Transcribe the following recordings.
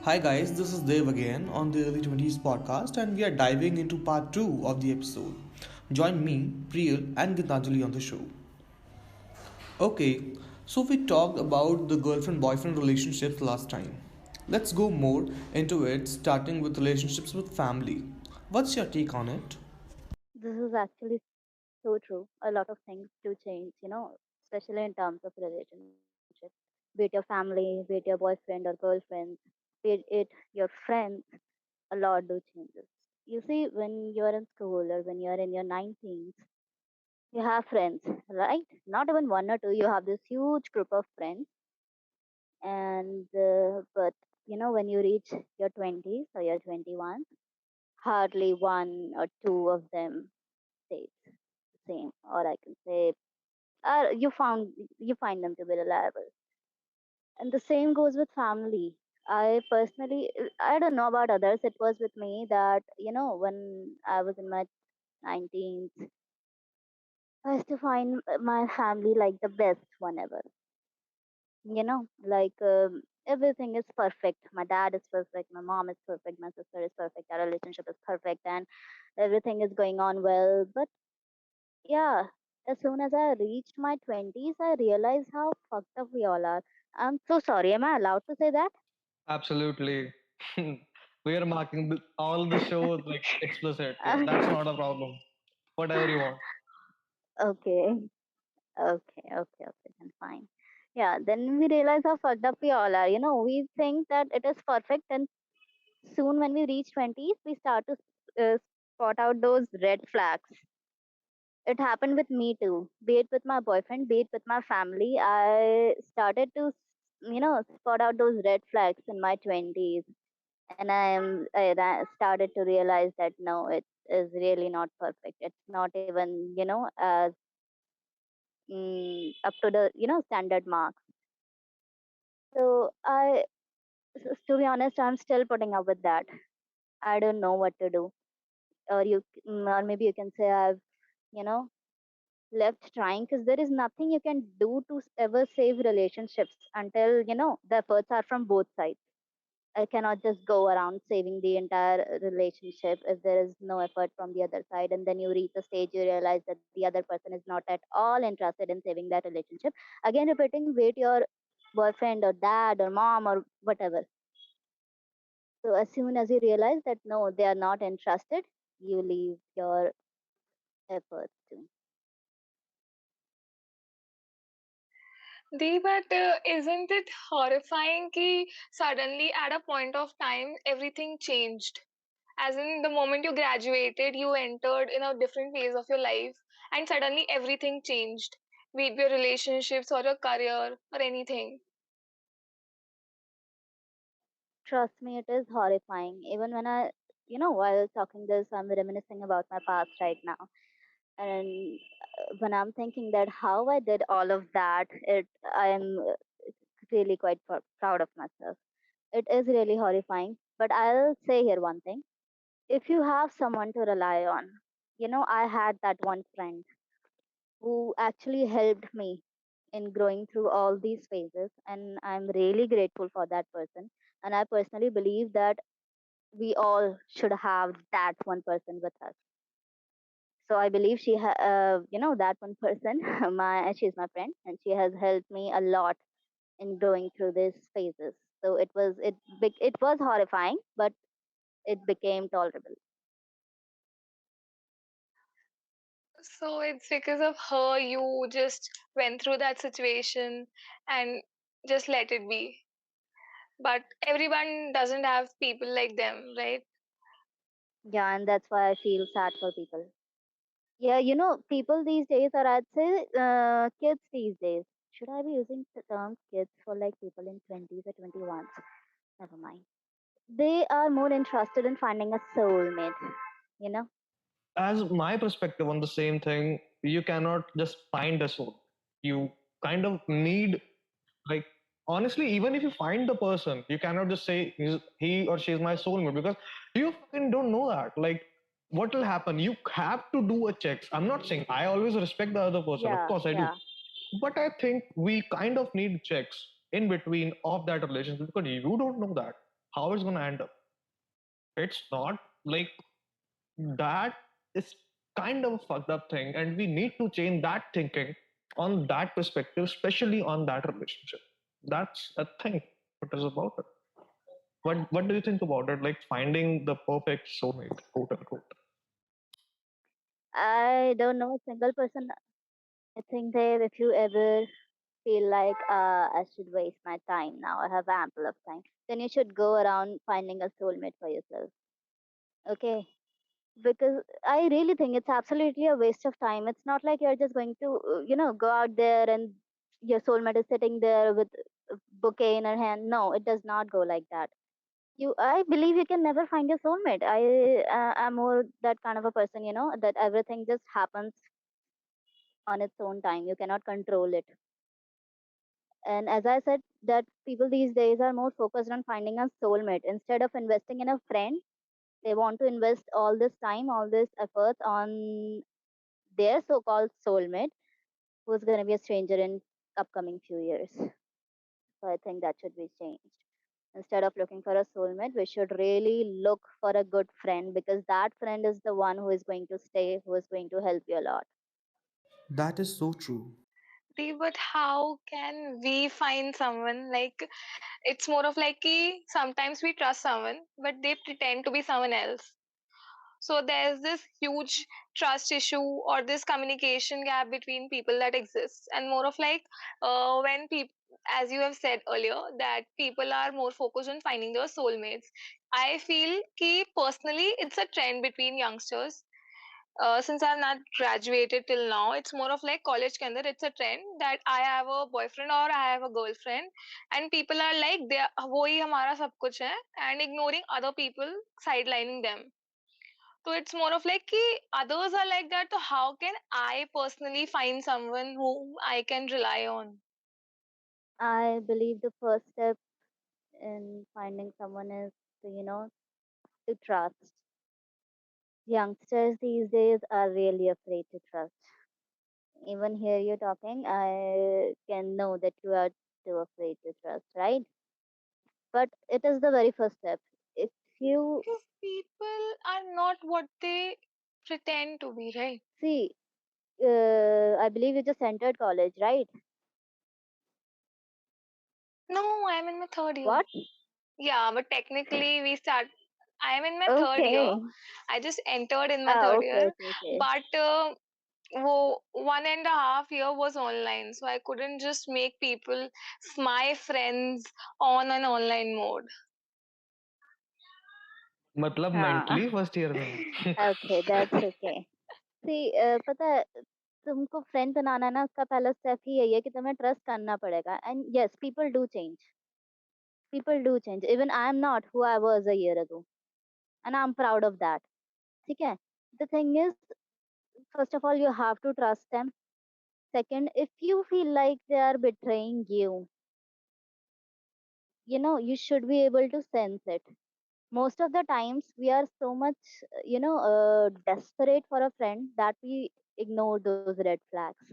Hi guys, this is Dev again on the Early 20s podcast, and we are diving into part 2 of the episode. Join me, Priyal, and Geetanjali on the show. Okay, so we talked about the girlfriend boyfriend relationships last time. Let's go more into it, starting with relationships with family. What's your take on it? This is actually so true. A lot of things do change, especially in terms of relationship. Be it your family, be it your boyfriend or girlfriend, be it your friends, a lot do changes. You see, when you're in school or when you're in your 19s, you have friends, right? Not even one or two, you have this huge group of friends. And, but, when you reach your 20s or your 21, hardly one or two of them stays the same, or I can say you find them to be reliable. And the same goes with family. I personally, I don't know about others, it was with me that when I was in my 19s, I used to find my family like the best one ever. Like everything is perfect. My dad is perfect, my mom is perfect, my sister is perfect, our relationship is perfect, and everything is going on well. But yeah, as soon as I reached my 20s, I realized how fucked up we all are. I'm so sorry. Am I allowed to say that? Absolutely. We are marking all the shows like explicit. Yeah, that's not a problem. Whatever you want. Okay, okay, then fine. Yeah, then we realize how fucked up we all are. We think that it is perfect, and soon when we reach 20s, we start to spot out those red flags. It happened with me too, be it with my boyfriend, be it with my family. I started to, spot out those red flags in my 20s, and started to realize that no, it is really not perfect. It's not even as up to the standard marks. So to be honest, I'm still putting up with that. I don't know what to do, or maybe you can say I've you know left trying, because there is nothing you can do to ever save relationships until the efforts are from both sides. I cannot just go around saving the entire relationship if there is no effort from the other side. And then you reach a stage you realize that the other person is not at all interested in saving that relationship. Again, repeating, wait your boyfriend or dad or mom or whatever. So as soon as you realize that no, they are not interested, you leave your efforts too. But isn't it horrifying कि suddenly at a point of time everything changed? As in the moment you graduated, you entered in a different phase of your life, and suddenly everything changed. Be it your relationships or your career or anything. Trust me, it is horrifying. Even when while talking this, I'm reminiscing about my past right now. And when I'm thinking that how I did all of that, I'm really quite proud of myself. It is really horrifying. But I'll say here one thing. If you have someone to rely on, I had that one friend who actually helped me in growing through all these phases. And I'm really grateful for that person. And I personally believe that we all should have that one person with us. So I believe that one person, she's my friend, and she has helped me a lot in going through these phases. So it was horrifying, but it became tolerable. So it's because of her you just went through that situation and just let it be. But everyone doesn't have people like them, right? Yeah, and that's why I feel sad for people. Yeah, people these days, or I'd say kids these days. Should I be using the term kids for like people in 20s or 21s? Never mind. They are more interested in finding a soulmate, you know? As my perspective on the same thing, you cannot just find a soul. You kind of need, like, honestly, even if you find the person, you cannot just say he or she is my soulmate because you fucking don't know that. Like, what will happen? You have to do a checks. I'm not saying I always respect the other person. Of Yeah, course I do. yeah. But I think we kind of need checks in between of that relationship because you don't know that. how it's going to end up. It's not like that is kind of a fucked up thing, and we need to change that thinking on that perspective, especially on that relationship. That's a thing. What is about it? What do you think about it? Like finding the perfect soulmate, quote unquote. I don't know a single person. I think that if you ever feel like I should waste my time now, I have ample of time, then you should go around finding a soulmate for yourself. Okay, because I really think it's absolutely a waste of time. It's not like you're just going to, go out there and your soulmate is sitting there with a bouquet in her hand. No, it does not go like that. I believe you can never find your soulmate. I'm more that kind of a person, that everything just happens on its own time. You cannot control it. And as I said, that people these days are more focused on finding a soulmate instead of investing in a friend. They want to invest all this time, all this efforts on their so-called soulmate, who's going to be a stranger in upcoming few years. So I think that should be changed. Instead of looking for a soulmate, we should really look for a good friend, because that friend is the one who is going to stay, who is going to help you a lot. That is so true. But how can we find someone? Like, it's more of like sometimes we trust someone, but they pretend to be someone else. So there's this huge trust issue or this communication gap between people that exists, and more of like when people, as you have said earlier, that people are more focused on finding their soulmates. I feel ki personally it's a trend between youngsters. Since I've not graduated till now, it's more of like college ke andar, it's a trend that I have a boyfriend or I have a girlfriend, and people are like they wo hi hamara sab kuch hai, and ignoring other people, sidelining them. So it's more of like कि others are like that. So how can I personally find someone whom I can rely on? I believe the first step in finding someone is to, to trust. Youngsters these days are really afraid to trust. Even hear you talking, I can know that you are too afraid to trust, right? But it is the very first step. If you Because people are not what they pretend to be, right? see, I believe you just entered college, right? No, I'm in my third year. What? Yeah, but technically we start. I am in my third year. Okay. I just entered in my third Okay, year, okay, okay. but wo 1.5 year was online, so I couldn't just make people my friends on an online mode. मतलब हाँ. mentally first year में हो. Okay, that's okay. See, पता है, तुमको friend बनाना है ना, उसका पहला स्टेप ही यही है कि तुम्हें ट्रस्ट करना पड़ेगा. And yes, people do change. Even I am not who I was a year ago, and I am proud of that. ठीक है. The thing is, first of all, you have to trust them. Second, if you feel like they are betraying you, you should be able to sense it. Most of the times we are so much, desperate for a friend that we ignore those red flags.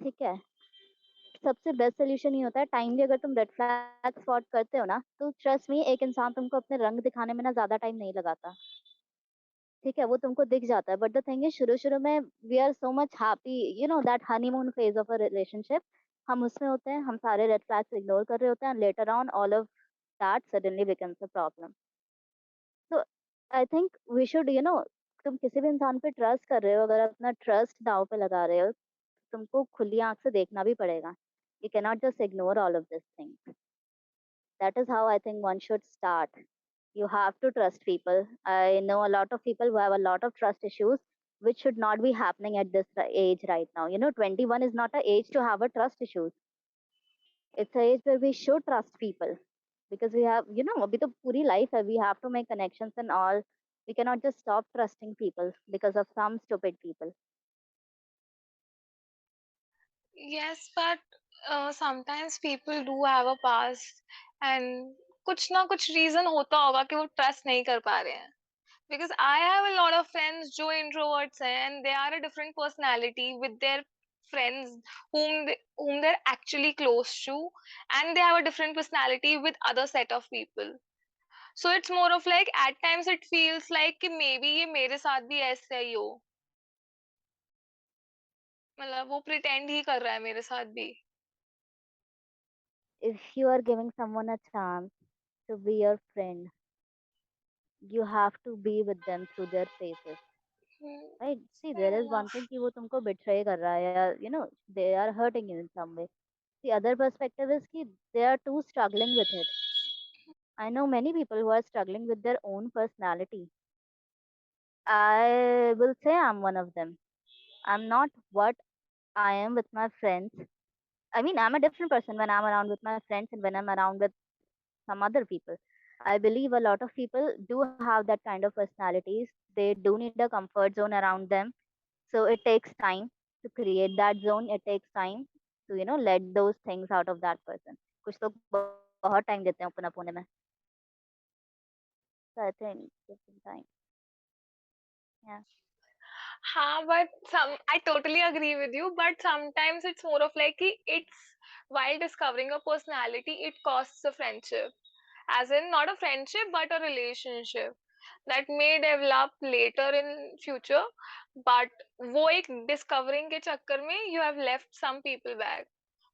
ठीक है. सबसे best solution ये होता है, timely अगर तुम red flag spot करते हो ना, तो ट्रस्ट मी, एक इंसान तुमको अपने रंग दिखाने में ना ज्यादा टाइम नहीं लगाता. ठीक है, वो तुमको दिख जाता है. बट द थिंग इज, शुरू शुरू में we are so much happy, that honeymoon phase of a relationship. हम उसमें होते हैं, हम सारे रेड फ्लैग्स इग्नोर कर रहे होते हैं, later on all of that suddenly becomes a problem. तो आई थिंक वी शुड, तुम किसी भी इंसान पे ट्रस्ट कर रहे हो, अगर अपना ट्रस्ट दांव पे लगा रहे हो, तुमको खुली आंख से देखना भी पड़ेगा. You cannot just ignore all of these things. That is how I think one should start. You have to trust people. I know a lot of people who have a lot of trust issues, which should not be happening at this age right now. 21 is not a age to have a trust issues. It's a age where we should trust people, because we have, abhi to puri life hai, we have to make connections and all. We cannot just stop trusting people because of some stupid people. Yes, but sometimes people do have a past, and कुछ ना कुछ reason होता होगा कि वो trust नहीं कर पा रहे हैं. Because I have a lot of friends जो introverts हैं, and they are a different personality with their friends whom they're actually close to, and they have a different personality with other set of people. So it's more of like at times it feels like कि maybe ये मेरे साथ भी ऐसा ही हो, मतलब वो pretend ही कर रहा है मेरे साथ भी. If you are giving someone a chance to be your friend, you have to be with them through their phases. Hmm. Right? See, there Fair is one enough. thing कि वो तुमको betray कर रहा है या they are hurting you in some way. The other perspective is कि they are too struggling with it. I know many people who are struggling with their own personality. I will say I'm one of them. I'm not what I am with my friends. I mean, I'm a different person when I'm around with my friends and when I'm around with some other people. I believe a lot of people do have that kind of personalities. They do need a comfort zone around them. So it takes time to create that zone. It takes time to, let those things out of that person. कुछ लोग बहुत time देते हैं open up होने में. So I think different time. Yeah. हाँ, but some I totally agree with you, but sometimes it's more of like कि it's while discovering a personality, it costs a friendship. As in not a friendship but a relationship that may develop later in future, but वो एक discovering के चक्कर में you have left some people back.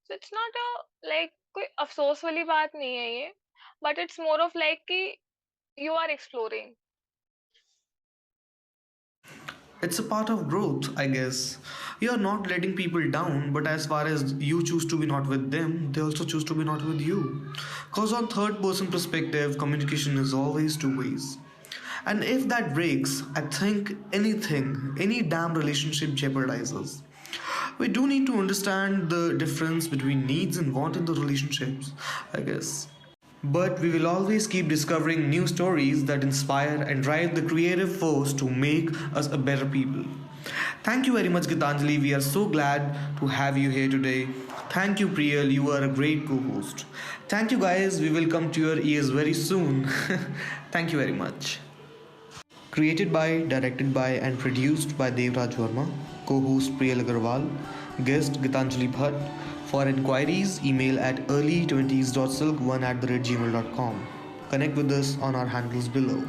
So it's not a like कोई अफसोस वाली बात नहीं है ये, but it's more of like कि you are exploring. It's a part of growth, I guess. You're not letting people down, but as far as you choose to be not with them, they also choose to be not with you. Because on third person perspective, communication is always two ways. And if that breaks, I think anything, any damn relationship jeopardizes. We do need to understand the difference between needs and want in the relationships, I guess. But we will always keep discovering new stories that inspire and drive the creative force to make us a better people. Thank you very much, Geetanjali. We are so glad to have you here today. Thank you, Priyal. You are a great co host. Thank you, guys. We will come to your ears very soon. Thank you very much. Created by, directed by, and produced by Devraj Verma. Co host Priyal Aggarwal. Guest Geetanjali Bhatt. For inquiries, email at early20s.silk1 at gmail.com. Connect with us on our handles below.